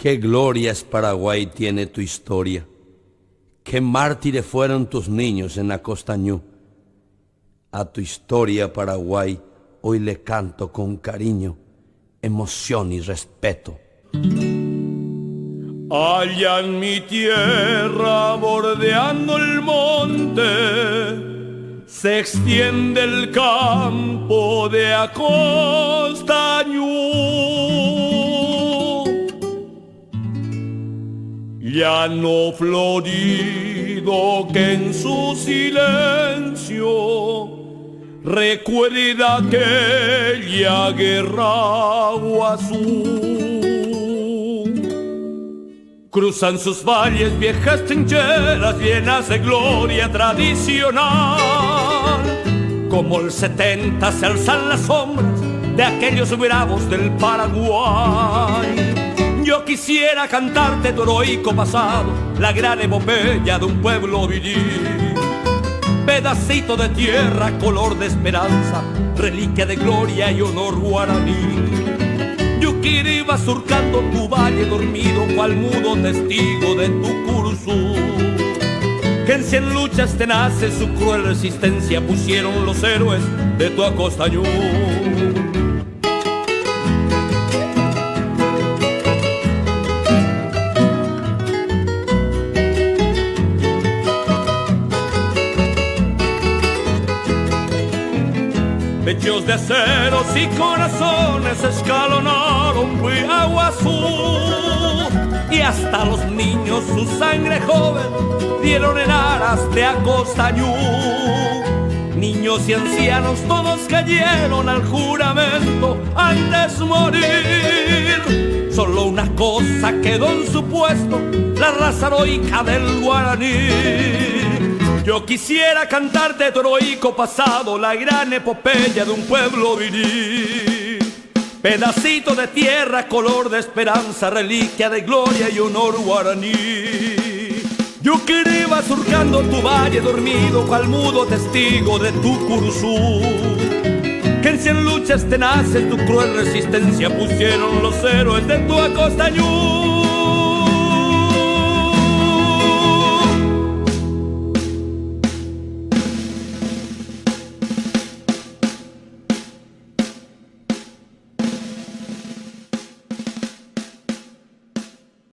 Qué glorias, Paraguay, tiene tu historia. Qué mártires fueron tus niños en la Costañú. A tu historia, Paraguay, hoy le canto con cariño, emoción y respeto. Allá en mi tierra, bordeando el monte, se extiende el campo de Acostañú. Llano florido que en su silencio recuerda aquella guerra guazú. Cruzan sus valles viejas trincheras llenas de gloria tradicional. Como el 70 se alzan las sombras de aquellos bravos del Paraguay. Yo quisiera cantarte tu heroico pasado, la gran epopeya de un pueblo viril. Pedacito de tierra, color de esperanza, reliquia de gloria y honor guaraní. Yuquiri va surcando tu valle dormido, cual mudo testigo de tu curso. Que en 100 luchas tenaces su cruel resistencia pusieron los héroes de tu Acostañú. Pechos de aceros y corazones escalonaron Guaguazú, y hasta los niños su sangre joven dieron en aras de Acostañú. Niños y ancianos todos cayeron al juramento antes de morir. Solo una cosa quedó en su puesto, la raza heroica del guaraní. Yo quisiera cantarte tu heroico pasado, la gran epopeya de un pueblo viril. Pedacito de tierra, color de esperanza, reliquia de gloria y honor guaraní. Yuquiri va surcando tu valle dormido, cual mudo testigo de tu curuzú. Que en 100 luchas tenaces tu cruel resistencia pusieron los héroes de tu Acostañú.